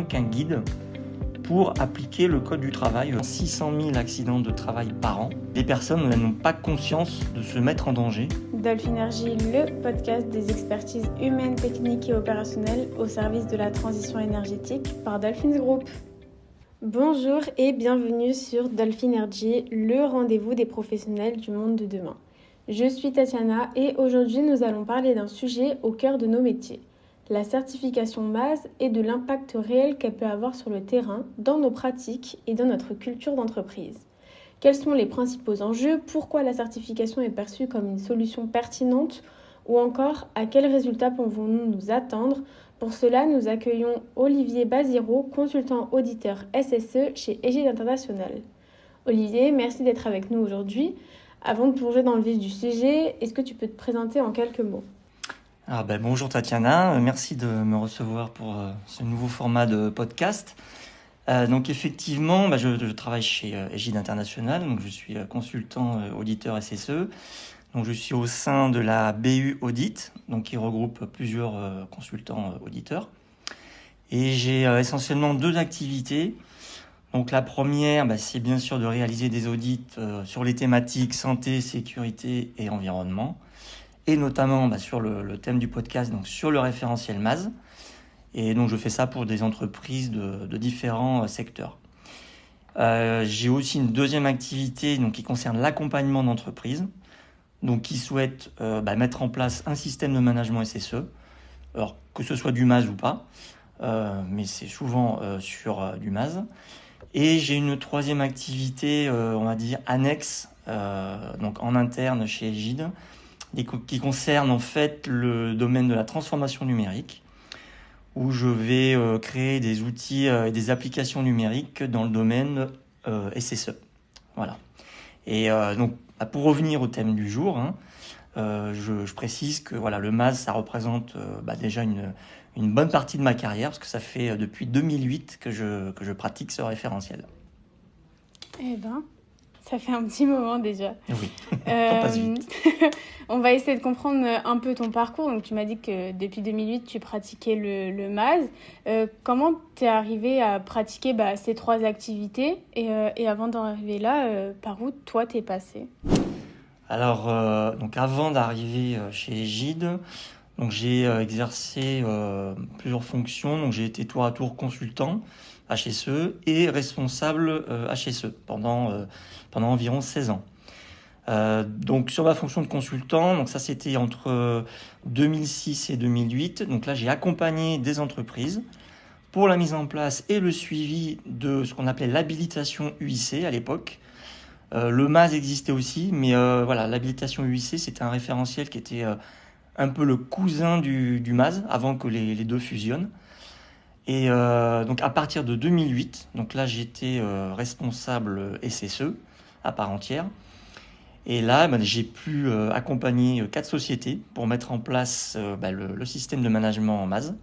qu'un guide pour appliquer le code du travail. 600 000 accidents de travail par an. Les personnes n'ont pas conscience de se mettre en danger. Dolphinergie, le podcast des expertises humaines, techniques et opérationnelles au service de la transition énergétique par Dolphins Group. Bonjour et bienvenue sur Dolphinergie, le rendez-vous des professionnels du monde de demain. Je suis Tatiana et aujourd'hui nous allons parler d'un sujet au cœur de nos métiers. La certification MAS et de l'impact réel qu'elle peut avoir sur le terrain, dans nos pratiques et dans notre culture d'entreprise. Quels sont les principaux enjeux? Pourquoi la certification est perçue comme une solution pertinente? Ou encore, à quels résultats pouvons-nous nous attendre? Pour cela, nous accueillons Olivier Baziro, consultant auditeur SSE chez Egide International. Olivier, merci d'être avec nous aujourd'hui. Avant de plonger dans le vif du sujet, est-ce que tu peux te présenter en quelques mots? Bonjour Tatiana, merci de me recevoir pour ce nouveau format de podcast. Donc effectivement, je travaille chez Egide International, donc je suis consultant auditeur SSE. Donc je suis au sein de la BU Audit, donc qui regroupe plusieurs consultants auditeurs. Et j'ai essentiellement deux activités. Donc la première, c'est bien sûr de réaliser des audits sur les thématiques santé, sécurité et environnement. Et notamment sur le thème du podcast, donc sur le référentiel MAS. Et donc je fais ça pour des entreprises de différents secteurs. J'ai aussi une deuxième activité donc, qui concerne l'accompagnement d'entreprises, donc qui souhaitent mettre en place un système de management SSE, alors que ce soit du MAS ou pas, mais c'est souvent sur du MAS. Et j'ai une troisième activité, on va dire annexe, donc en interne chez Egide, qui concerne en fait le domaine de la transformation numérique, où je vais créer des outils et des applications numériques dans le domaine SSE. Voilà. Et donc, pour revenir au thème du jour, je précise que le MAS, ça représente déjà une bonne partie de ma carrière, parce que ça fait depuis 2008 que je pratique ce référentiel. Ça fait un petit moment déjà. Oui, ça passe vite. On va essayer de comprendre un peu ton parcours. Donc, tu m'as dit que depuis 2008, tu pratiquais le MAS. Comment tu es arrivé à pratiquer ces trois activités et avant d'en arriver là, par où toi t'es passé? Alors, donc avant d'arriver chez Egide, donc j'ai exercé plusieurs fonctions. Donc j'ai été tour à tour consultant HSE et responsable HSE pendant environ 16 ans. Donc sur ma fonction de consultant, donc ça c'était entre 2006 et 2008. Donc là j'ai accompagné des entreprises pour la mise en place et le suivi de ce qu'on appelait l'habilitation UIC à l'époque. Le MAS existait aussi, mais l'habilitation UIC c'était un référentiel qui était un peu le cousin du MAS avant que les deux fusionnent. Et donc à partir de 2008, donc là j'étais responsable SSE à part entière. Et là, j'ai pu accompagner 4 sociétés pour mettre en place le système de management en MAS.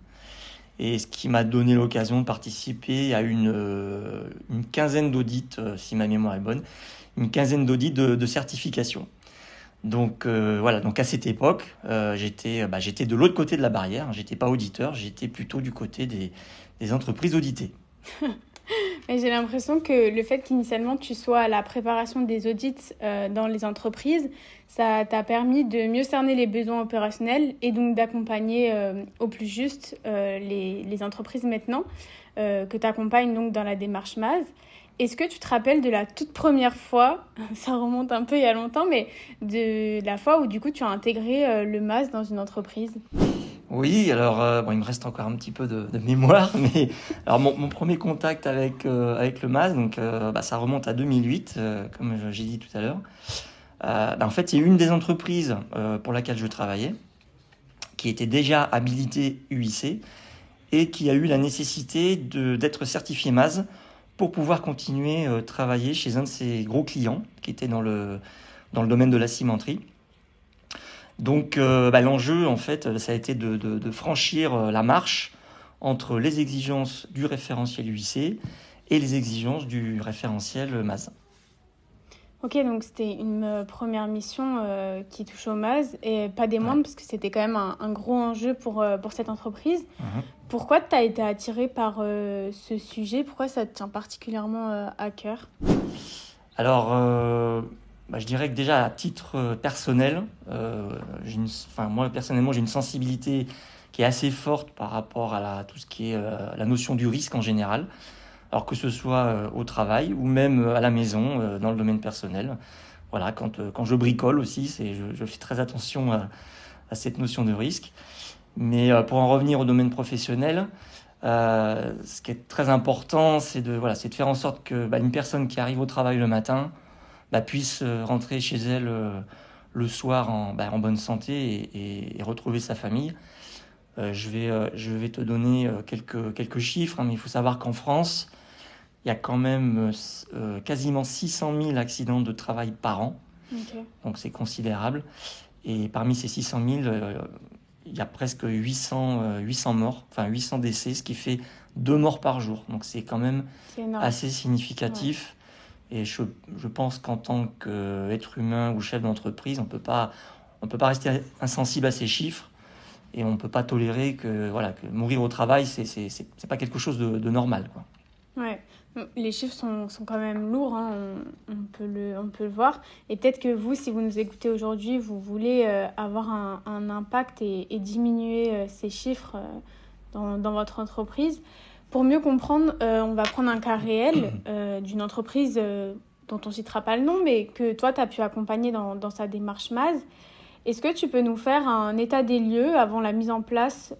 Et ce qui m'a donné l'occasion de participer à une quinzaine d'audits, si ma mémoire est bonne, une quinzaine d'audits de certification. Donc donc à cette époque, j'étais de l'autre côté de la barrière. J'étais pas auditeur, j'étais plutôt du côté des entreprises auditées. Mais j'ai l'impression que le fait qu'initialement tu sois à la préparation des audits dans les entreprises, ça t'a permis de mieux cerner les besoins opérationnels et donc d'accompagner au plus juste les entreprises maintenant que tu accompagnes donc dans la démarche MAS. Est-ce que tu te rappelles de la toute première fois, ça remonte un peu il y a longtemps, mais de la fois où du coup tu as intégré le MAS dans une entreprise? Oui, alors il me reste encore un petit peu de mémoire, mais alors mon premier contact avec le MAS, donc ça remonte à 2008, comme j'ai dit tout à l'heure. En fait, il y a eu une des entreprises pour laquelle je travaillais qui était déjà habilitée UIC et qui a eu la nécessité d'être certifiée MAS pour pouvoir continuer travailler chez un de ses gros clients qui était dans le domaine de la cimenterie. Donc l'enjeu, en fait, ça a été de franchir la marche entre les exigences du référentiel UIC et les exigences du référentiel MAS. Ok, donc c'était une première mission qui touche au MAS et pas des moindres parce que c'était quand même un gros enjeu pour cette entreprise. Pourquoi tu as été attiré par ce sujet? Pourquoi ça te tient particulièrement à cœur? Alors, je dirais que déjà à titre personnel, moi personnellement j'ai une sensibilité qui est assez forte par rapport à tout ce qui est la notion du risque en général, alors que ce soit au travail ou même à la maison, dans le domaine personnel. Voilà, quand je bricole aussi, je fais très attention à cette notion de risque. Mais pour en revenir au domaine professionnel, ce qui est très important, c'est de faire en sorte que une personne qui arrive au travail le matin puisse rentrer chez elle le soir en bonne santé et retrouver sa famille. Je vais te donner quelques chiffres, mais il faut savoir qu'en France, il y a quand même quasiment 600 000 accidents de travail par an. Ok. Donc c'est considérable. Et parmi ces 600 000, il y a presque 800 morts, enfin 800 décès, ce qui fait 2 morts par jour. Donc c'est quand même assez significatif. Ouais. Et je pense qu'en tant qu'être humain ou chef d'entreprise, on peut pas rester insensible à ces chiffres. Et on ne peut pas tolérer que mourir au travail, c'est pas quelque chose de normal, quoi. Ouais, les chiffres sont quand même lourds, hein. On peut le voir. Et peut-être que vous, si vous nous écoutez aujourd'hui, vous voulez avoir un impact et diminuer ces chiffres dans votre entreprise. Pour mieux comprendre, on va prendre un cas réel d'une entreprise dont on ne citera pas le nom, mais que toi, tu as pu accompagner dans sa démarche MAS. Est-ce que tu peux nous faire un état des lieux avant la mise en place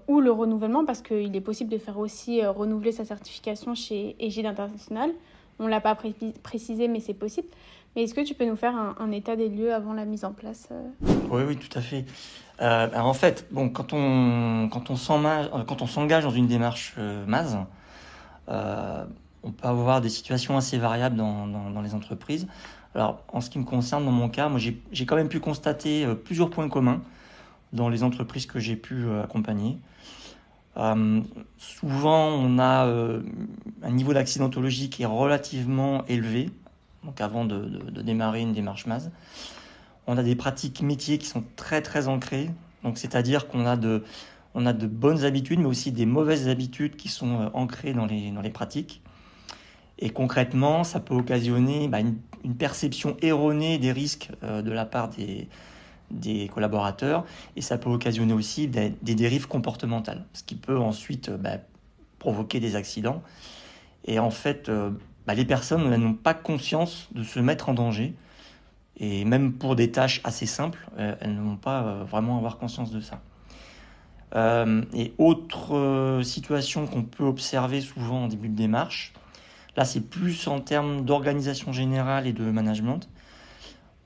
ou le renouvellement, parce qu'il est possible de faire aussi renouveler sa certification chez Egide International. On ne l'a pas précisé, mais c'est possible. Mais est-ce que tu peux nous faire un état des lieux avant la mise en place Oui, tout à fait. Alors en fait, quand on s'engage dans une démarche MAS, on peut avoir des situations assez variables dans les entreprises. Alors, en ce qui me concerne, dans mon cas, moi, j'ai quand même pu constater plusieurs points communs dans les entreprises que j'ai pu accompagner. Souvent, on a un niveau d'accidentologie qui est relativement élevé, donc avant de démarrer une démarche MAS. On a des pratiques métiers qui sont très, très ancrées, donc c'est-à-dire qu'on a de bonnes habitudes, mais aussi des mauvaises habitudes qui sont ancrées dans les pratiques. Et concrètement, ça peut occasionner une perception erronée des risques de la part des collaborateurs, et ça peut occasionner aussi des dérives comportementales, ce qui peut ensuite provoquer des accidents. Et en fait, les personnes n'ont pas conscience de se mettre en danger, et même pour des tâches assez simples, elles ne vont pas vraiment avoir conscience de ça. Et autre situation qu'on peut observer souvent en début de démarche, là, c'est plus en termes d'organisation générale et de management.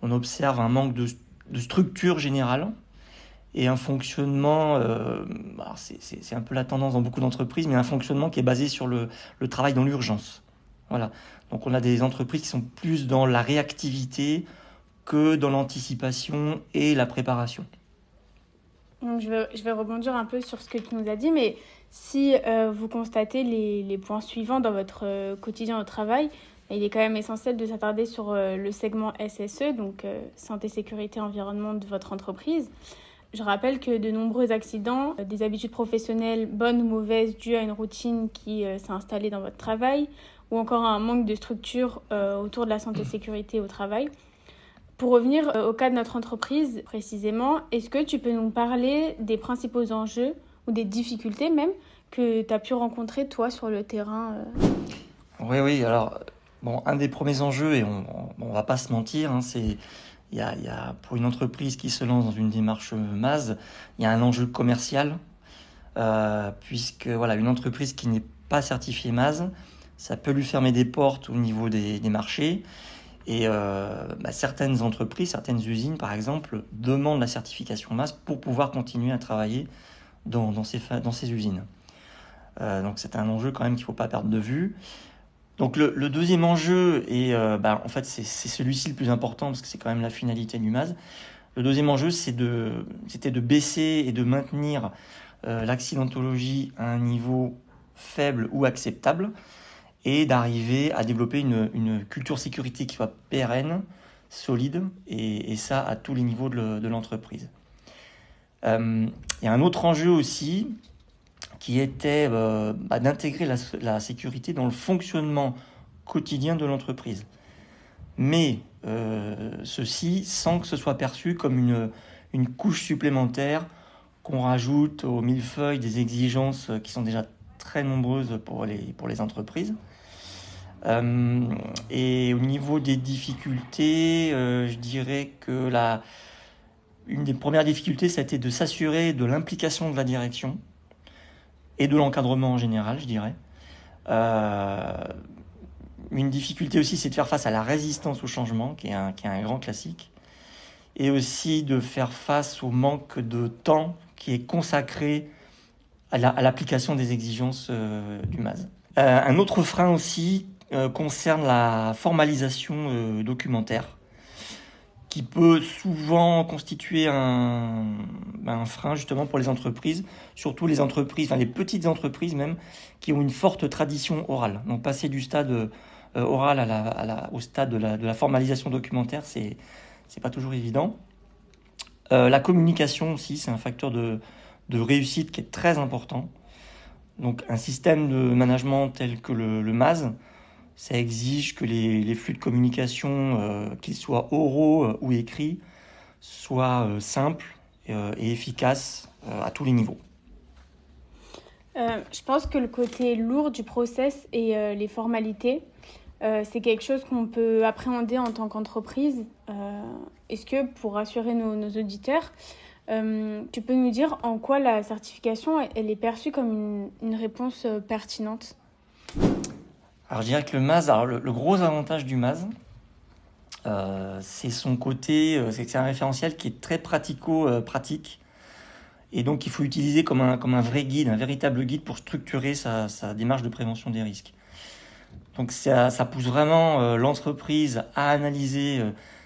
On observe un manque de structure générale et un fonctionnement, c'est un peu la tendance dans beaucoup d'entreprises, mais un fonctionnement qui est basé sur le travail dans l'urgence. Voilà. Donc on a des entreprises qui sont plus dans la réactivité que dans l'anticipation et la préparation. Donc, je vais rebondir un peu sur ce que tu nous as dit, mais si vous constatez les points suivants dans votre quotidien au travail, il est quand même essentiel de s'attarder sur le segment SSE, donc santé, sécurité, environnement de votre entreprise. Je rappelle que de nombreux accidents, des habitudes professionnelles bonnes ou mauvaises dues à une routine qui s'est installée dans votre travail, ou encore un manque de structure autour de la santé, sécurité au travail. Pour revenir au cas de notre entreprise précisément, est-ce que tu peux nous parler des principaux enjeux ou des difficultés même que tu as pu rencontrer toi sur le terrain Oui, alors un des premiers enjeux, et on va pas se mentir, hein, il y a pour une entreprise qui se lance dans une démarche MAS, il y a un enjeu commercial, puisque une entreprise qui n'est pas certifiée MAS, ça peut lui fermer des portes au niveau des marchés. Et certaines entreprises, certaines usines par exemple, demandent la certification MAS pour pouvoir continuer à travailler dans ces usines. Donc c'est un enjeu quand même qu'il ne faut pas perdre de vue. Donc le deuxième enjeu, et en fait c'est celui-ci le plus important parce que c'est quand même la finalité du MAS. Le deuxième enjeu, c'était de baisser et de maintenir l'accidentologie à un niveau faible ou acceptable, et d'arriver à développer une culture sécurité qui soit pérenne, solide, et ça à tous les niveaux de l'entreprise. Il y a un autre enjeu aussi, qui était d'intégrer la sécurité dans le fonctionnement quotidien de l'entreprise. Mais ceci sans que ce soit perçu comme une couche supplémentaire qu'on rajoute au millefeuille des exigences qui sont déjà très nombreuses pour les entreprises. Et au niveau des difficultés, je dirais que une des premières difficultés, ça a été de s'assurer de l'implication de la direction et de l'encadrement en général, je dirais. Une difficulté aussi, c'est de faire face à la résistance au changement, qui est un grand classique, et aussi de faire face au manque de temps qui est consacré à l'application des exigences du MAS. Un autre frein aussi concerne la formalisation documentaire, qui peut souvent constituer un frein justement pour les entreprises, surtout les entreprises, les petites entreprises même, qui ont une forte tradition orale. Donc passer du stade oral au stade de la formalisation documentaire, c'est pas toujours évident. La communication aussi, c'est un facteur de réussite qui est très important. Donc un système de management tel que le MAS, ça exige que les flux de communication, qu'ils soient oraux ou écrits, soient simples et efficaces à tous les niveaux. Je pense que le côté lourd du process et les formalités, c'est quelque chose qu'on peut appréhender en tant qu'entreprise. Est-ce que, pour rassurer nos auditeurs, tu peux nous dire en quoi la certification elle est perçue comme une réponse pertinente? Alors je dirais que le MAS, le gros avantage du MAS, c'est son côté, c'est que c'est un référentiel qui est très pratico-pratique. Et donc il faut l'utiliser comme un vrai guide, un véritable guide pour structurer sa démarche de prévention des risques. Donc ça pousse vraiment l'entreprise à analyser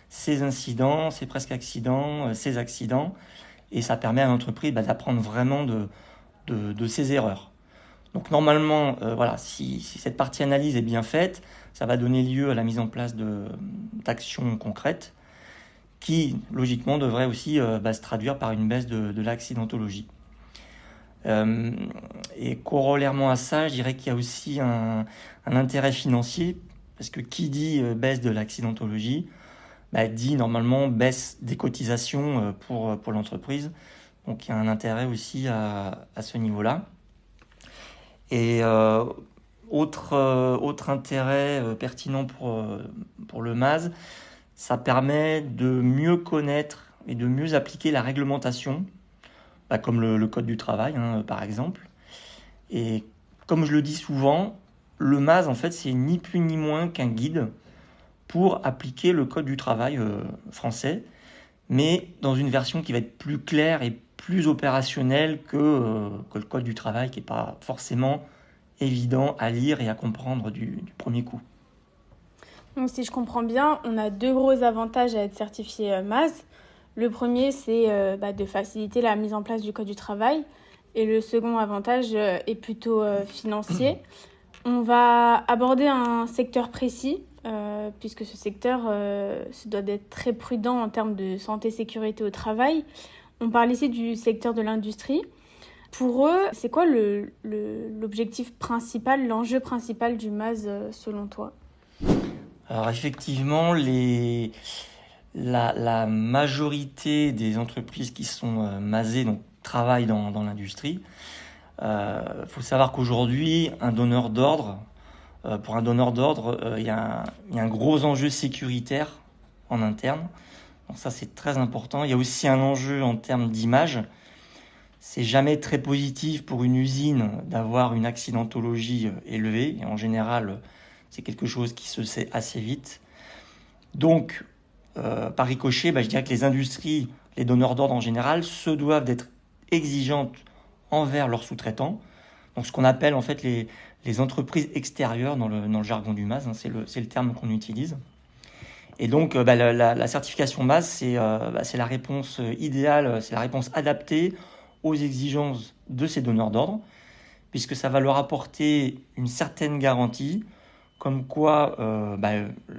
ses incidents, ses presque accidents, ses accidents, et ça permet à l'entreprise d'apprendre vraiment de ses erreurs. Donc normalement, si cette partie analyse est bien faite, ça va donner lieu à la mise en place d'actions concrètes qui, logiquement, devraient aussi se traduire par une baisse de l'accidentologie. Et corollairement à ça, je dirais qu'il y a aussi un intérêt financier, parce que qui dit baisse de l'accidentologie, dit normalement baisse des cotisations pour l'entreprise. Donc il y a un intérêt aussi à ce niveau-là. Et autre intérêt pertinent pour le MAS, ça permet de mieux connaître et de mieux appliquer la réglementation, comme le Code du travail, par exemple. Et comme je le dis souvent, le MAS, en fait, c'est ni plus ni moins qu'un guide pour appliquer le Code du travail français, mais dans une version qui va être plus claire et plus opérationnelle que le Code du travail, qui n'est pas forcément évident à lire et à comprendre du premier coup. Donc si je comprends bien, on a deux gros avantages à être certifié MAS. Le premier, c'est de faciliter la mise en place du Code du travail. Et le second avantage est plutôt financier. On va aborder un secteur précis, puisque ce secteur se doit d'être très prudent en termes de santé et sécurité au travail. On parle ici du secteur de l'industrie. Pour eux, c'est quoi l'objectif principal, l'enjeu principal du MAS selon toi? Alors effectivement, la majorité des entreprises qui sont masées donc, travaillent dans l'industrie. Faut savoir qu'aujourd'hui, un donneur d'ordre, pour un donneur d'ordre, il y a un gros enjeu sécuritaire en interne. Donc ça, c'est très important. Il y a aussi un enjeu en termes d'image. C'est jamais très positif pour une usine d'avoir une accidentologie élevée. Et en général, c'est quelque chose qui se sait assez vite. Donc, par ricochet, je dirais que les industries, les donneurs d'ordre en général, se doivent d'être exigeantes envers leurs sous-traitants. Donc, ce qu'on appelle en fait les entreprises extérieures dans le jargon du MAS, c'est le terme qu'on utilise. Et donc, la certification MAS, c'est la réponse idéale, c'est la réponse adaptée aux exigences de ces donneurs d'ordre, puisque ça va leur apporter une certaine garantie, comme quoi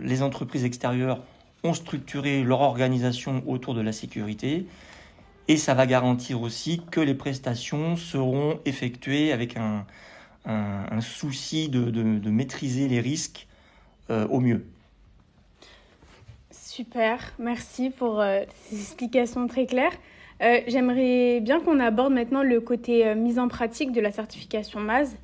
les entreprises extérieures ont structuré leur organisation autour de la sécurité et ça va garantir aussi que les prestations seront effectuées avec un souci de maîtriser les risques au mieux. Super, merci pour ces explications très claires. J'aimerais bien qu'on aborde maintenant le côté mise en pratique de la certification MAS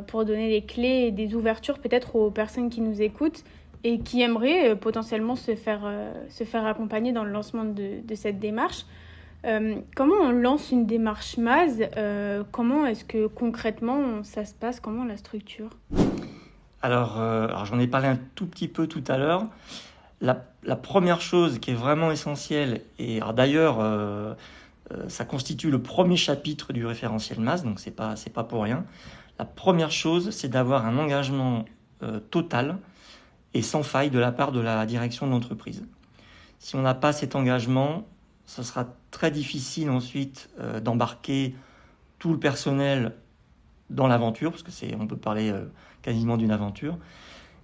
pour donner les clés et des ouvertures peut-être aux personnes qui nous écoutent et qui aimeraient potentiellement se faire accompagner dans le lancement de cette démarche. Comment on lance une démarche MAS? Comment est-ce que concrètement ça se passe? Comment la structure? Alors j'en ai parlé un tout petit peu tout à l'heure. La première chose qui est vraiment essentielle, et alors d'ailleurs ça constitue le premier chapitre du référentiel MAS, donc c'est pas pour rien. La première chose, c'est d'avoir un engagement total et sans faille de la part de la direction de l'entreprise. Si on n'a pas cet engagement, ce sera très difficile ensuite d'embarquer tout le personnel dans l'aventure, parce que on peut parler quasiment d'une aventure.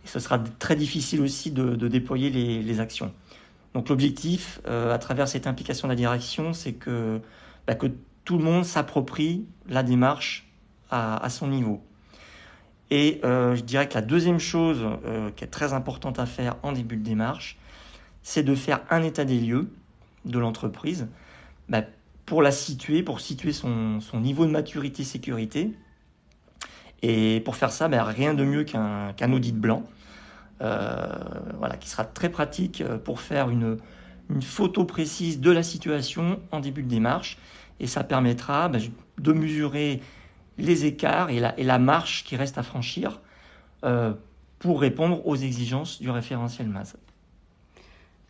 Et ce sera très difficile aussi de déployer les actions. Donc l'objectif, à travers cette implication de la direction, c'est que tout le monde s'approprie la démarche à son niveau. Et je dirais que la deuxième chose qui est très importante à faire en début de démarche, c'est de faire un état des lieux de l'entreprise pour situer son niveau de maturité sécurité. Et pour faire ça, rien de mieux qu'un audit blanc, qui sera très pratique pour faire une photo précise de la situation en début de démarche. Et ça permettra de mesurer les écarts et la marche qui reste à franchir pour répondre aux exigences du référentiel MAS.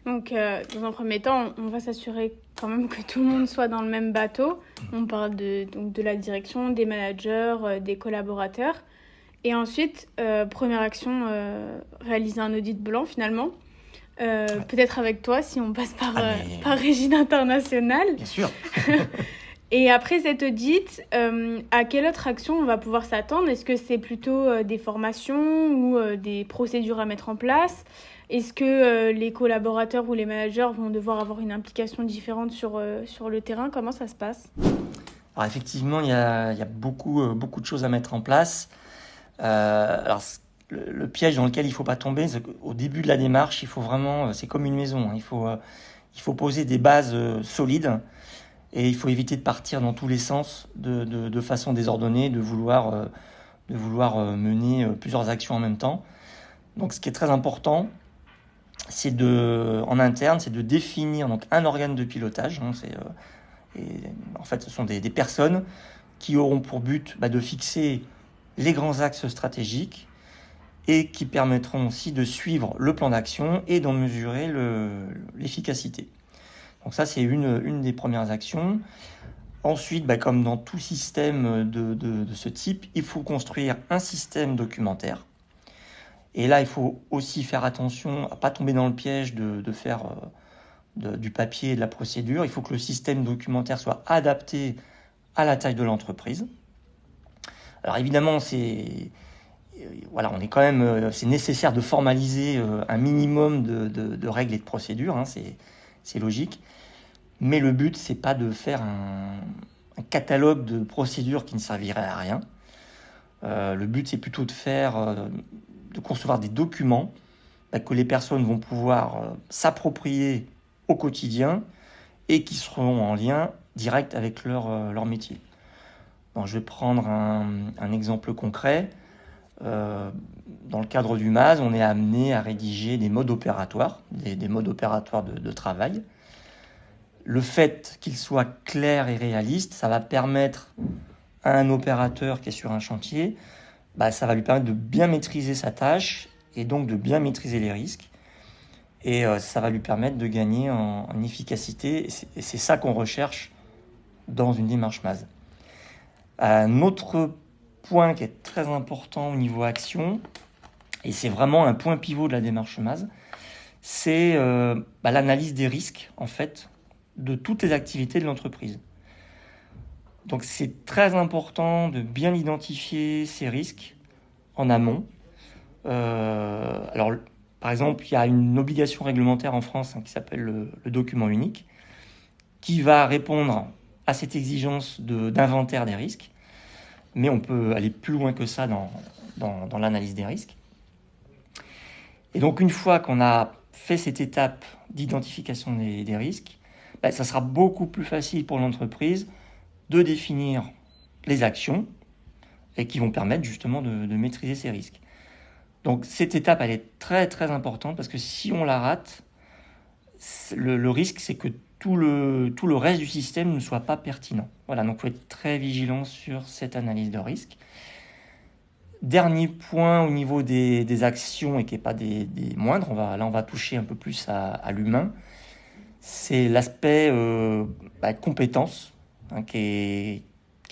Donc, dans un premier temps, on va s'assurer quand même que tout le monde soit dans le même bateau. On parle de la direction, des managers, des collaborateurs. Et ensuite, première action, réaliser un audit blanc finalement. Peut-être avec toi si on passe par Égide International. Bien sûr. Et après cet audit, à quelle autre action on va pouvoir s'attendre? Est-ce que c'est plutôt des formations ou des procédures à mettre en place? Est-ce que les collaborateurs ou les managers vont devoir avoir une implication différente sur le terrain? Comment ça se passe? Alors effectivement, il y a beaucoup de choses à mettre en place. Alors le piège dans lequel il ne faut pas tomber, c'est qu'au début de la démarche, il faut vraiment, c'est comme une maison, il faut poser des bases solides et il faut éviter de partir dans tous les sens de façon désordonnée, de vouloir mener plusieurs actions en même temps. Donc ce qui est très important, en interne, c'est de définir donc un organe de pilotage. En fait, ce sont des personnes qui auront pour but de fixer les grands axes stratégiques et qui permettront aussi de suivre le plan d'action et d'en mesurer l'efficacité. Donc ça, c'est une des premières actions. Ensuite, comme dans tout système de ce type, il faut construire un système documentaire. Et là, il faut aussi faire attention à ne pas tomber dans le piège de faire du papier et de la procédure. Il faut que le système documentaire soit adapté à la taille de l'entreprise. Alors évidemment, c'est nécessaire de formaliser un minimum de règles et de procédures, c'est logique. Mais le but, c'est pas de faire un catalogue de procédures qui ne servirait à rien. Le but, c'est plutôt de concevoir des documents que les personnes vont pouvoir s'approprier au quotidien et qui seront en lien direct avec leur métier. Donc, je vais prendre un exemple concret. Dans le cadre du MAS, on est amené à rédiger des modes opératoires, des modes opératoires de travail. Le fait qu'ils soient clairs et réalistes, ça va permettre à un opérateur qui est sur un chantier, ça va lui permettre de bien maîtriser sa tâche et donc de bien maîtriser les risques. Et ça va lui permettre de gagner en efficacité. Et c'est ça qu'on recherche dans une démarche MAS. Un autre point qui est très important au niveau action, et c'est vraiment un point pivot de la démarche MAS, c'est l'analyse des risques, en fait, de toutes les activités de l'entreprise. Donc c'est très important de bien identifier ces risques en amont. Alors, par exemple, il y a une obligation réglementaire en France qui s'appelle le document unique, qui va répondre à cette exigence d'inventaire des risques, mais on peut aller plus loin que ça dans l'analyse des risques. Et donc, une fois qu'on a fait cette étape d'identification des risques, ça sera beaucoup plus facile pour l'entreprise de définir les actions et qui vont permettre justement de maîtriser ces risques. Donc, cette étape, elle est très, très importante parce que si on la rate, le risque, c'est que tout le reste du système ne soit pas pertinent. Voilà, donc il faut être très vigilant sur cette analyse de risque. Dernier point au niveau des actions et qui n'est pas des moindres, on va toucher un peu plus à l'humain, c'est l'aspect compétence, qui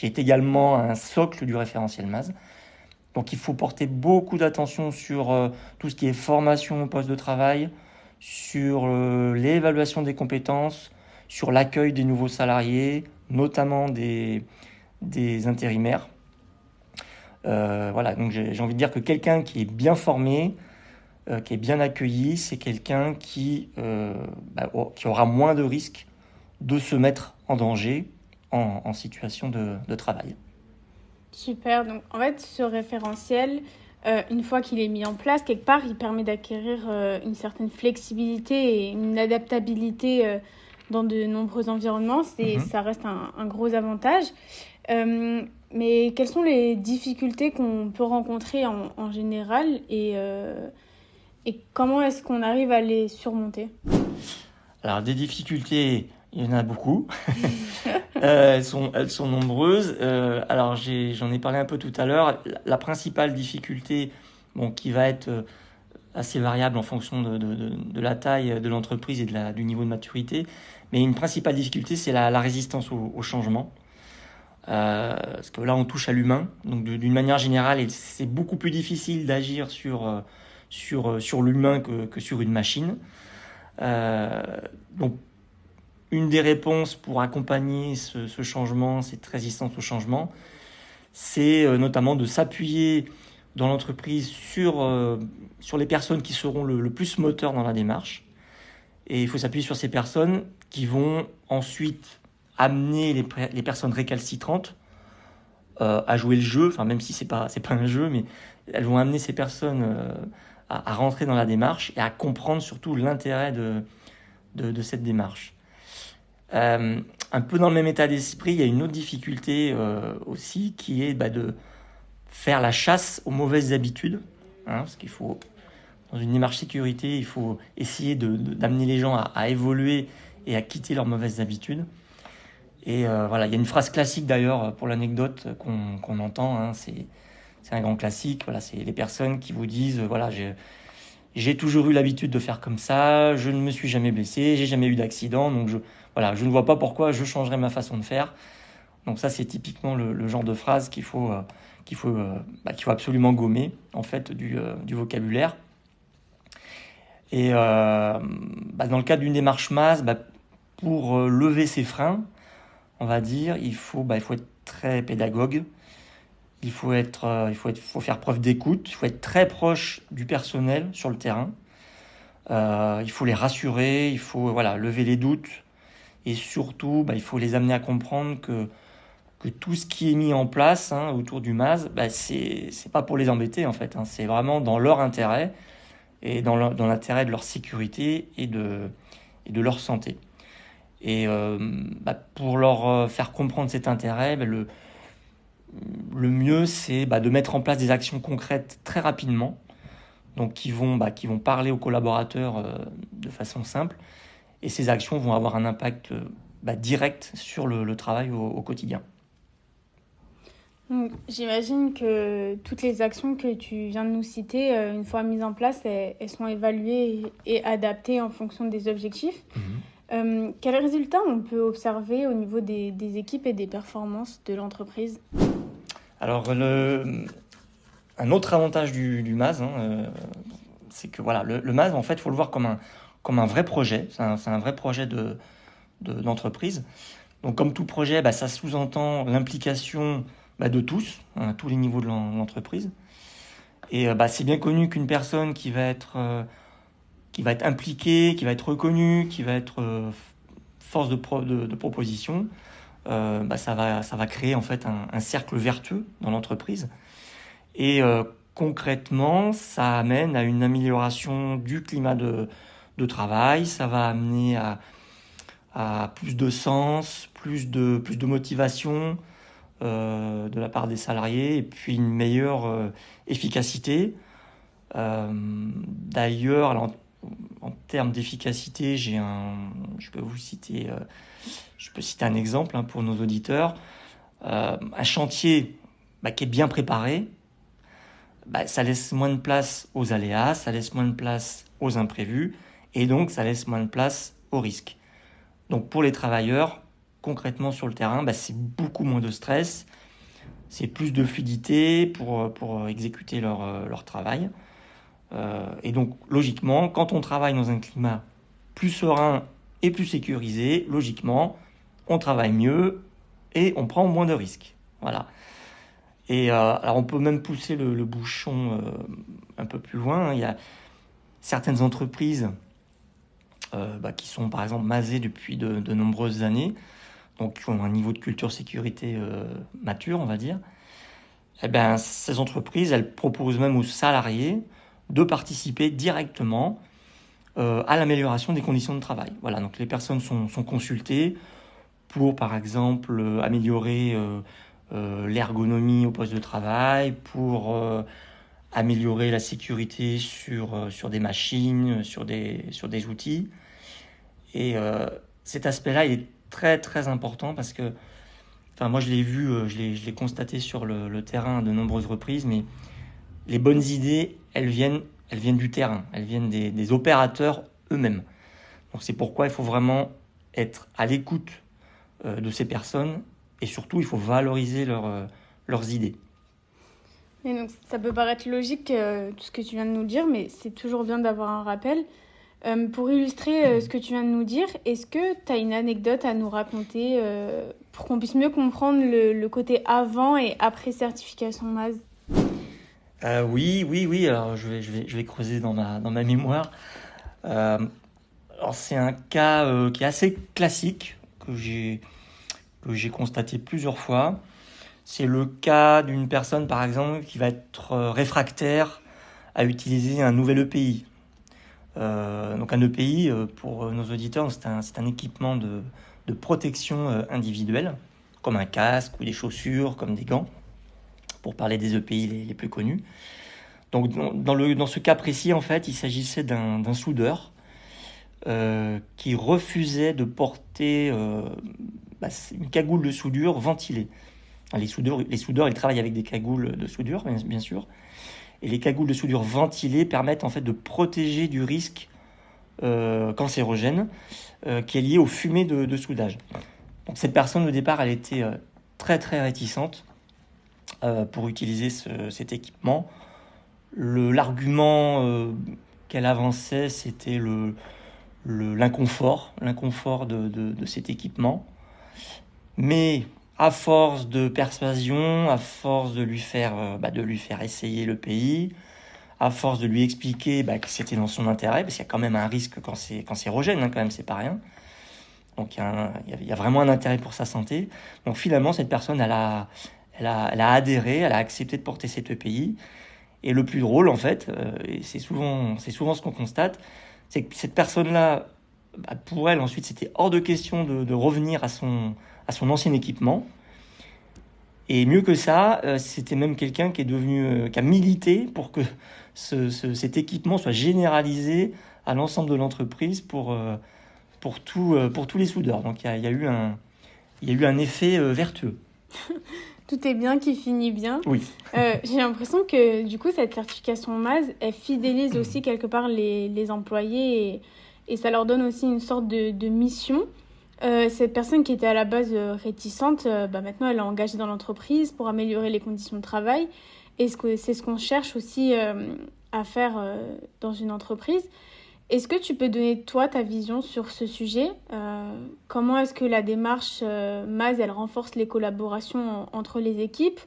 est également un socle du référentiel MAS. Donc il faut porter beaucoup d'attention sur tout ce qui est formation au poste de travail, sur l'évaluation des compétences, sur l'accueil des nouveaux salariés, notamment des intérimaires. Voilà, donc j'ai envie de dire que quelqu'un qui est bien formé, qui est bien accueilli, c'est quelqu'un qui aura moins de risques de se mettre en danger en situation de travail. Super, donc en fait ce référentiel, une fois qu'il est mis en place, quelque part il permet d'acquérir une certaine flexibilité et une adaptabilité dans de nombreux environnements, ça reste un gros avantage. Mais quelles sont les difficultés qu'on peut rencontrer en général et comment est-ce qu'on arrive à les surmonter? Alors des difficultés, il y en a beaucoup. Elles sont nombreuses. Alors j'en ai parlé un peu tout à l'heure. La principale difficulté, qui va être assez variable en fonction de la taille de l'entreprise et du niveau de maturité, mais une principale difficulté, c'est la résistance au changement. Parce que là, on touche à l'humain. Donc d'une manière générale, c'est beaucoup plus difficile d'agir sur l'humain que sur une machine. Donc une des réponses pour accompagner ce changement, cette résistance au changement, c'est notamment de s'appuyer dans l'entreprise sur les personnes qui seront le plus moteurs dans la démarche. Et il faut s'appuyer sur ces personnes qui vont ensuite amener les personnes récalcitrantes à jouer le jeu, enfin même si c'est pas un jeu, mais elles vont amener ces personnes à rentrer dans la démarche et à comprendre surtout l'intérêt de cette démarche. Un peu dans le même état d'esprit, il y a une autre difficulté aussi qui est de faire la chasse aux mauvaises habitudes, parce qu'il faut, dans une démarche sécurité, il faut essayer d'amener les gens à évoluer et à quitter leurs mauvaises habitudes. Et voilà, il y a une phrase classique d'ailleurs pour l'anecdote qu'on entend, c'est un grand classique. Voilà, c'est les personnes qui vous disent voilà, j'ai toujours eu l'habitude de faire comme ça, je ne me suis jamais blessé, j'ai jamais eu d'accident, donc je ne vois pas pourquoi je changerais ma façon de faire. Donc ça, c'est typiquement le genre de phrase qu'il faut absolument gommer en fait du vocabulaire. Et dans le cadre d'une démarche MAS, pour lever ces freins, on va dire, il faut être très pédagogue. Il faut faire preuve d'écoute. Il faut être très proche du personnel sur le terrain. Il faut les rassurer. Il faut lever les doutes. Et surtout, il faut les amener à comprendre que tout ce qui est mis en place autour du MAS, c'est pas pour les embêter en fait. C'est vraiment dans leur intérêt et dans l'intérêt de leur sécurité et de leur santé. Et pour leur faire comprendre cet intérêt, le mieux, c'est de mettre en place des actions concrètes très rapidement, donc qui vont parler aux collaborateurs de façon simple. Et ces actions vont avoir un impact direct sur le travail au quotidien. Donc, j'imagine que toutes les actions que tu viens de nous citer, une fois mises en place, elles sont évaluées et adaptées en fonction des objectifs. Quels résultats on peut observer au niveau des équipes et des performances de l'entreprise? Alors, un autre avantage du MAS, c'est que le MAS, en fait, il faut le voir comme un vrai projet. C'est un vrai projet d'entreprise. Donc, comme tout projet, ça sous-entend l'implication de tous, à tous les niveaux de l'entreprise. Et c'est bien connu qu'une personne qui va être impliquée, qui va être reconnue, qui va être force de proposition, ça va créer en fait un cercle vertueux dans l'entreprise. Et concrètement, ça amène à une amélioration du climat de travail, ça va amener à plus de sens, plus de motivation de la part des salariés, et puis une meilleure efficacité. D'ailleurs, alors, en termes d'efficacité, je peux citer un exemple pour nos auditeurs. Un chantier qui est bien préparé, ça laisse moins de place aux aléas, ça laisse moins de place aux imprévus, et donc ça laisse moins de place aux risques. Donc pour les travailleurs, concrètement sur le terrain, c'est beaucoup moins de stress, c'est plus de fluidité pour exécuter leur travail. Et donc logiquement, quand on travaille dans un climat plus serein et plus sécurisé, logiquement, on travaille mieux et on prend moins de risques. Voilà. Et alors on peut même pousser le bouchon un peu plus loin. Il y a certaines entreprises qui sont par exemple masées depuis de nombreuses années, donc qui ont un niveau de culture sécurité mature, on va dire. Ces entreprises, elles proposent même aux salariés de participer directement à l'amélioration des conditions de travail. Voilà, donc les personnes sont consultées pour, par exemple, améliorer l'ergonomie au poste de travail, pour améliorer la sécurité sur des machines, sur des outils. Et cet aspect-là, il est très très important parce que, moi je l'ai vu, je l'ai constaté sur le terrain à de nombreuses reprises, mais les bonnes idées, elles viennent du terrain, elles viennent des opérateurs eux-mêmes. Donc c'est pourquoi il faut vraiment être à l'écoute de ces personnes, et surtout il faut valoriser leurs idées. Et donc ça peut paraître logique tout ce que tu viens de nous dire, mais c'est toujours bien d'avoir un rappel. Pour illustrer ce que tu viens de nous dire, est-ce que tu as une anecdote à nous raconter pour qu'on puisse mieux comprendre le côté avant et après certification MAS? Oui. Alors je vais creuser dans ma mémoire. Alors c'est un cas qui est assez classique que j'ai constaté plusieurs fois. C'est le cas d'une personne, par exemple, qui va être réfractaire à utiliser un nouvel EPI. Donc un EPI, pour nos auditeurs, c'est un équipement de protection individuelle, comme un casque ou des chaussures, comme des gants, pour parler des EPI les plus connus. Donc dans ce cas précis, en fait, il s'agissait d'un soudeur qui refusait de porter une cagoule de soudure ventilée. Les soudeurs, ils travaillent avec des cagoules de soudure, bien sûr. Et les cagoules de soudure ventilées permettent en fait de protéger du risque cancérogène qui est lié aux fumées de soudage. Donc cette personne, au départ, elle était très très réticente pour utiliser cet équipement. L'argument qu'elle avançait, c'était l'inconfort de cet équipement. Mais à force de persuasion, à force de lui faire essayer le pays, à force de lui expliquer que c'était dans son intérêt, parce qu'il y a quand même un risque cancérogène, quand même, c'est pas rien. Donc il y a vraiment un intérêt pour sa santé. Donc finalement, cette personne, elle a adhéré, elle a accepté de porter cet EPI. Et le plus drôle, en fait, et c'est souvent ce qu'on constate, c'est que cette personne-là, pour elle, ensuite, c'était hors de question de revenir à son ancien équipement. Et mieux que ça, c'était même quelqu'un qui a milité pour que cet équipement soit généralisé à l'ensemble de l'entreprise pour tous les soudeurs. Donc il y a eu un effet vertueux. Tout est bien qui finit bien. Oui. J'ai l'impression que du coup cette certification MAS, elle fidélise aussi quelque part les employés et ça leur donne aussi une sorte de mission. Cette personne qui était à la base réticente, maintenant elle est engagée dans l'entreprise pour améliorer les conditions de travail. Et c'est ce qu'on cherche aussi à faire dans une entreprise. Est-ce que tu peux donner, toi, ta vision sur ce sujet ? Comment est-ce que la démarche MAS, elle renforce les collaborations entre les équipes,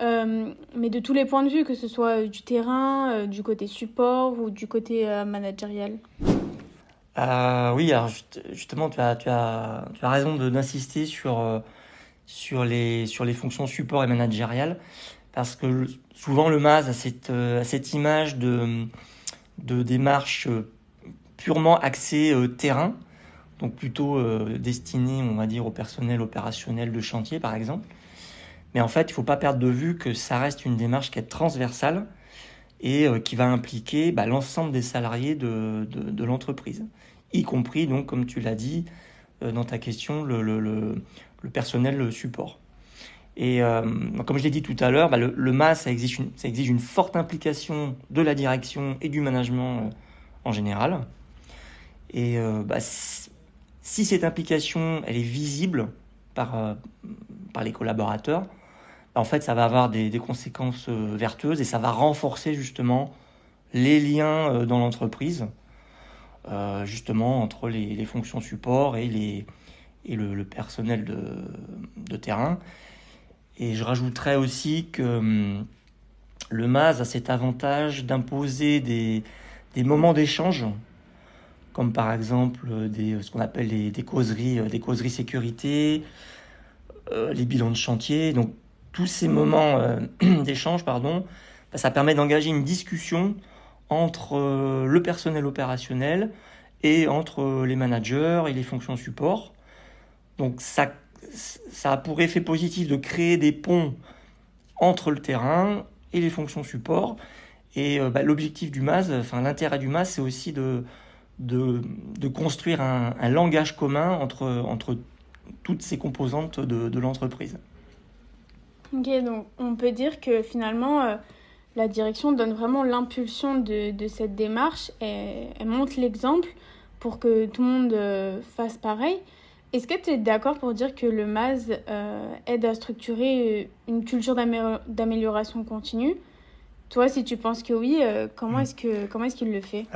mais de tous les points de vue, que ce soit du terrain, du côté support ou du côté managérial ? Oui, alors justement, tu as raison d'insister sur les fonctions support et managériales, parce que souvent le MAS a cette image de démarche purement axée terrain, donc plutôt destinée, on va dire, au personnel opérationnel de chantier, par exemple. Mais en fait, il ne faut pas perdre de vue que ça reste une démarche qui est transversale et qui va impliquer l'ensemble des salariés de l'entreprise, y compris, donc, comme tu l'as dit dans ta question, le personnel support. Et comme je l'ai dit tout à l'heure, le MAS, ça exige une forte implication de la direction et du management en général. Et si cette implication elle est visible par les collaborateurs, en fait, ça va avoir des conséquences vertueuses et ça va renforcer justement les liens dans l'entreprise, justement entre les fonctions support et le personnel de terrain. Et je rajouterais aussi que le MAS a cet avantage d'imposer des moments d'échange, comme par exemple ce qu'on appelle des causeries sécurité, les bilans de chantier. Donc tous ces moments d'échange, ça permet d'engager une discussion entre le personnel opérationnel et entre les managers et les fonctions support. Donc ça a pour effet positif de créer des ponts entre le terrain et les fonctions support. Et l'objectif du MAS, l'intérêt du MAS, c'est aussi de construire un langage commun entre toutes ces composantes de l'entreprise. Ok, donc on peut dire que finalement, la direction donne vraiment l'impulsion de cette démarche et elle montre l'exemple pour que tout le monde fasse pareil. Est-ce que tu es d'accord pour dire que le MAS aide à structurer une culture d'amélioration continue? Toi, si tu penses que oui, comment est-ce qu'il le fait?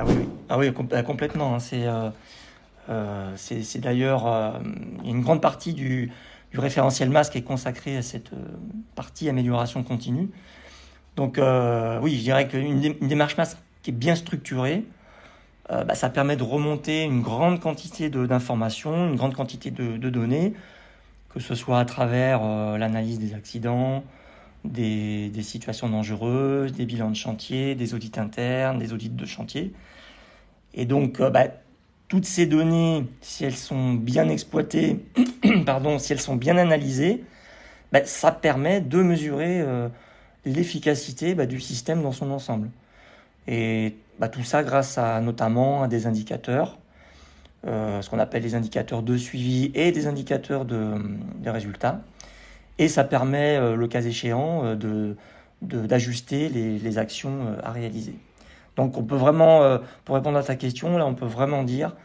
Ah oui, complètement. Hein. C'est d'ailleurs il y a une grande partie du référentiel MAS qui est consacrée à cette partie amélioration continue. Donc oui, je dirais qu'une démarche MAS qui est bien structurée, ça permet de remonter une grande quantité d'informations, une grande quantité de données, que ce soit à travers l'analyse des accidents, des situations dangereuses, des bilans de chantier, des audits internes, des audits de chantier. Et donc, toutes ces données, si elles sont bien exploitées, si elles sont bien analysées, ça permet de mesurer l'efficacité du système dans son ensemble. Et tout ça grâce notamment à des indicateurs, ce qu'on appelle les indicateurs de suivi et des indicateurs de résultats. Et ça permet, le cas échéant, d'ajuster les actions à réaliser. Donc on peut vraiment, pour répondre à ta question, là on peut vraiment dire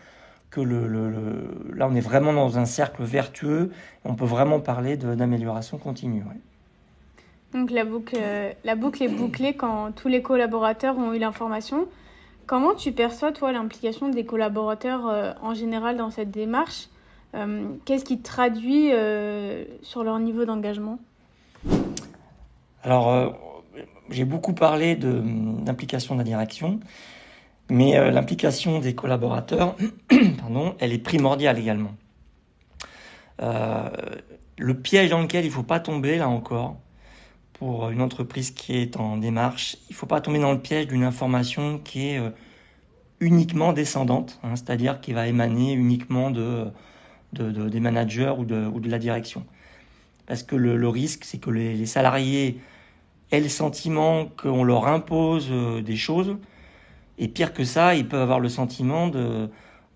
que là on est vraiment dans un cercle vertueux, et on peut vraiment parler d'amélioration continue. Ouais. Donc la boucle est bouclée quand tous les collaborateurs ont eu l'information. Comment tu perçois, toi, l'implication des collaborateurs en général dans cette démarche? Qu'est-ce qui traduit sur leur niveau d'engagement? Alors, j'ai beaucoup parlé d'implication de la direction, mais l'implication des collaborateurs, elle est primordiale également. Le piège dans lequel il ne faut pas tomber, là encore, pour une entreprise qui est en démarche, il ne faut pas tomber dans le piège d'une information qui est uniquement descendante, c'est-à-dire qui va émaner uniquement des managers ou de la direction. Parce que le risque, c'est que les salariés aient le sentiment qu'on leur impose des choses, et pire que ça, ils peuvent avoir le sentiment de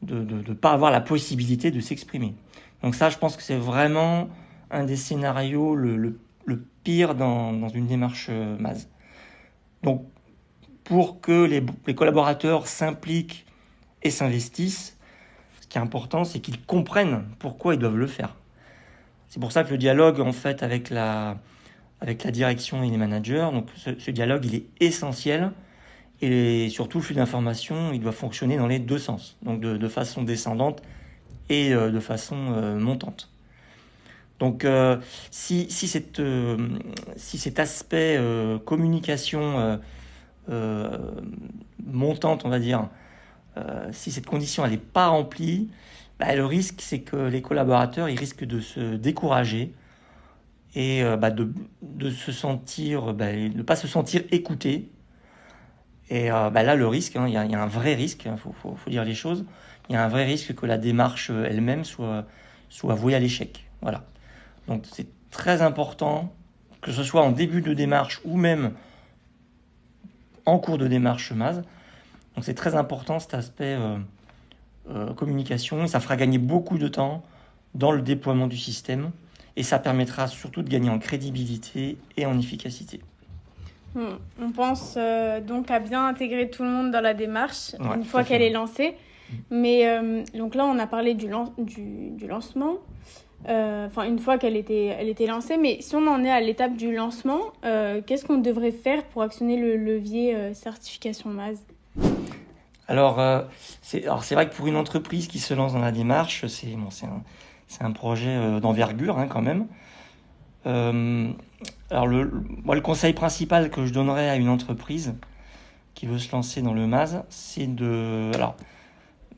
ne pas avoir la possibilité de s'exprimer. Donc ça, je pense que c'est vraiment un des scénarios le pire dans une démarche MAS. Donc, pour que les collaborateurs s'impliquent et s'investissent, ce qui est important, c'est qu'ils comprennent pourquoi ils doivent le faire. C'est pour ça que le dialogue, en fait, avec la direction et les managers, donc ce dialogue, il est essentiel. Et surtout, le flux d'informations, il doit fonctionner dans les deux sens, donc de façon descendante et de façon montante. Donc, si cet aspect communication montante, on va dire, si cette condition elle n'est pas remplie, le risque c'est que les collaborateurs ils risquent de se décourager et de se sentir, de ne pas se sentir écoutés. Et là, le risque, il y a un vrai risque, faut dire les choses. Il y a un vrai risque que la démarche elle-même soit vouée à l'échec. Voilà. Donc c'est très important, que ce soit en début de démarche ou même en cours de démarche MAS. Donc c'est très important cet aspect communication. Et ça fera gagner beaucoup de temps dans le déploiement du système. Et ça permettra surtout de gagner en crédibilité et en efficacité. On pense donc à bien intégrer tout le monde dans la démarche une fois qu'elle est lancée. Mais donc là, on a parlé du lancement, une fois qu'elle était lancée. Mais si on en est à l'étape du lancement, qu'est-ce qu'on devrait faire pour actionner le levier certification MAS ? Alors, c'est vrai que pour une entreprise qui se lance dans la démarche, c'est un projet d'envergure quand même. Alors le conseil principal que je donnerais à une entreprise qui veut se lancer dans le MAS, c'est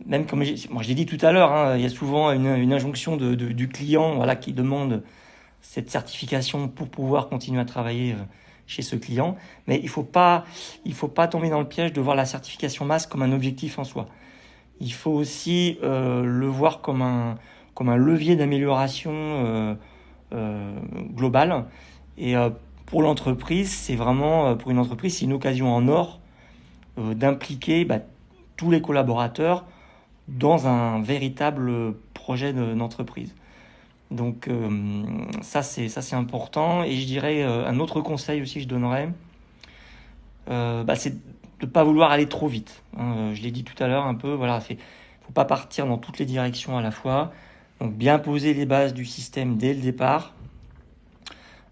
même comme je l'ai dit tout à l'heure, il y a souvent une injonction du client qui demande cette certification pour pouvoir continuer à travailler chez ce client. Mais il faut pas tomber dans le piège de voir la certification MAS comme un objectif en soi. Il faut aussi le voir comme un levier d'amélioration globale. Et pour l'entreprise, c'est une occasion en or d'impliquer tous les collaborateurs dans un véritable projet d'entreprise. Donc ça c'est important. Et je dirais un autre conseil aussi que je donnerais, c'est de ne pas vouloir aller trop vite. Je l'ai dit tout à l'heure un peu, faut pas partir dans toutes les directions à la fois. Donc bien poser les bases du système dès le départ.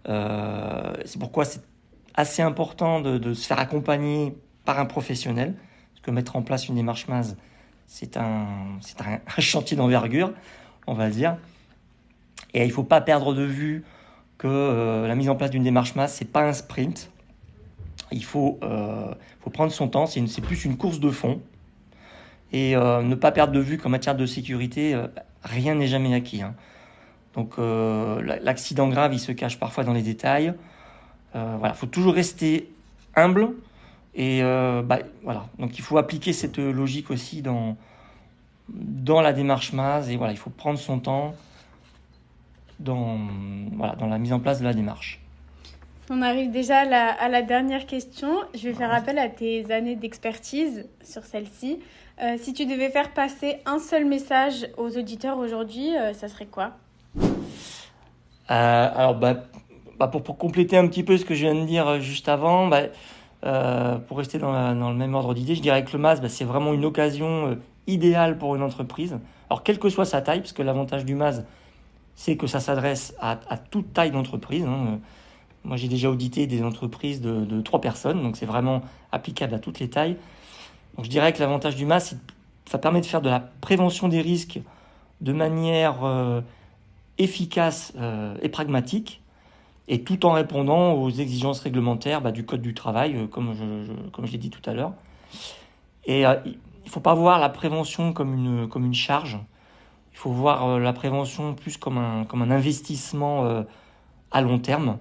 C'est pourquoi c'est assez important de se faire accompagner par un professionnel, parce que mettre en place une démarche MAS, c'est un chantier d'envergure, on va dire. Et il ne faut pas perdre de vue que la mise en place d'une démarche MAS, c'est pas un sprint. Il faut prendre son temps, c'est plus une course de fond. Et ne pas perdre de vue qu'en matière de sécurité, rien n'est jamais acquis. Donc l'accident grave, il se cache parfois dans les détails. Faut toujours rester humble. Et donc il faut appliquer cette logique aussi dans la démarche MAS. Et il faut prendre son temps dans la mise en place de la démarche. On arrive déjà à la dernière question. Je vais faire appel à tes années d'expertise sur celle-ci. Si tu devais faire passer un seul message aux auditeurs aujourd'hui, ça serait quoi ? Pour compléter un petit peu ce que je viens de dire juste avant, pour rester dans le même ordre d'idée, je dirais que le MAS, c'est vraiment une occasion idéale pour une entreprise. Alors, quelle que soit sa taille, parce que l'avantage du MAS, c'est que ça s'adresse à toute taille d'entreprise. Moi, j'ai déjà audité des entreprises de 3 personnes, donc c'est vraiment applicable à toutes les tailles. Donc, je dirais que l'avantage du MAS, c'est que ça permet de faire de la prévention des risques de manière efficace et pragmatique, et tout en répondant aux exigences réglementaires du Code du travail, comme je l'ai dit tout à l'heure. Et il ne faut pas voir la prévention comme une charge. Il faut voir la prévention plus comme un investissement à long terme,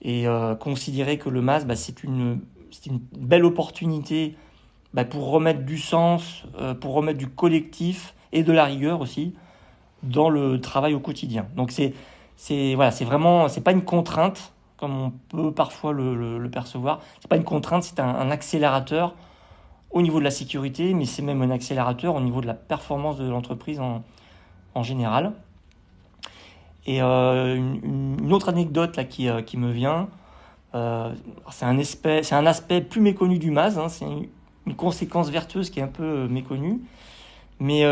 et considérer que le MAS, c'est une belle opportunité pour remettre du sens, pour remettre du collectif et de la rigueur aussi dans le travail au quotidien. Donc c'est vraiment, c'est pas une contrainte comme on peut parfois le percevoir. C'est pas une contrainte, c'est un accélérateur au niveau de la sécurité, mais c'est même un accélérateur au niveau de la performance de l'entreprise en général. Et une autre anecdote là qui me vient, c'est un aspect plus méconnu du MAS, c'est une conséquence vertueuse qui est un peu méconnue. Mais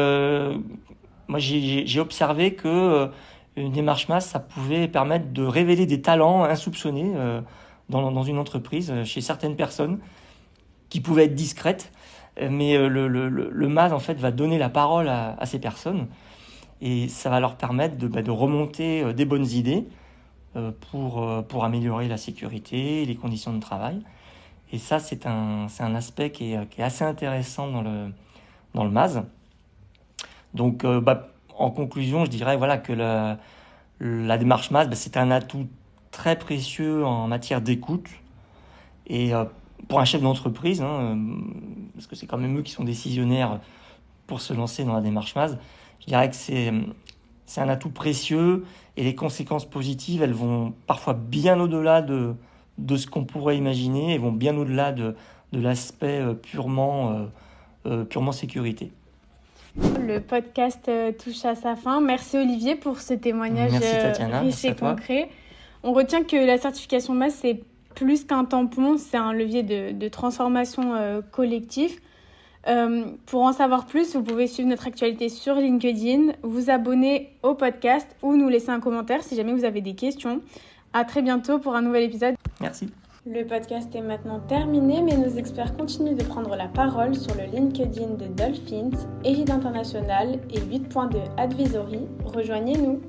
moi, j'ai observé que une démarche MAS, ça pouvait permettre de révéler des talents insoupçonnés dans une entreprise, chez certaines personnes, qui pouvaient être discrètes. Mais le MAS, en fait, va donner la parole à ces personnes. Et ça va leur permettre de remonter des bonnes idées pour améliorer la sécurité, les conditions de travail. Et ça, c'est un aspect qui est assez intéressant dans le MAS. Donc, en conclusion, je dirais que la démarche MAS, c'est un atout très précieux en matière d'écoute. Et pour un chef d'entreprise, parce que c'est quand même eux qui sont décisionnaires pour se lancer dans la démarche MAS, je dirais que c'est un atout précieux et les conséquences positives, elles vont parfois bien au-delà de ce qu'on pourrait imaginer et vont bien au-delà de l'aspect purement sécurité. Le podcast touche à sa fin. Merci Olivier pour ce témoignage riche et concret. On retient que la certification MAS, c'est plus qu'un tampon, c'est un levier de transformation collective. Pour en savoir plus, vous pouvez suivre notre actualité sur LinkedIn, vous abonner au podcast ou nous laisser un commentaire si jamais vous avez des questions. À très bientôt pour un nouvel épisode. Merci. Le podcast est maintenant terminé, mais nos experts continuent de prendre la parole sur le LinkedIn de Dolphins, Égide International et 8.2 Advisory. Rejoignez-nous.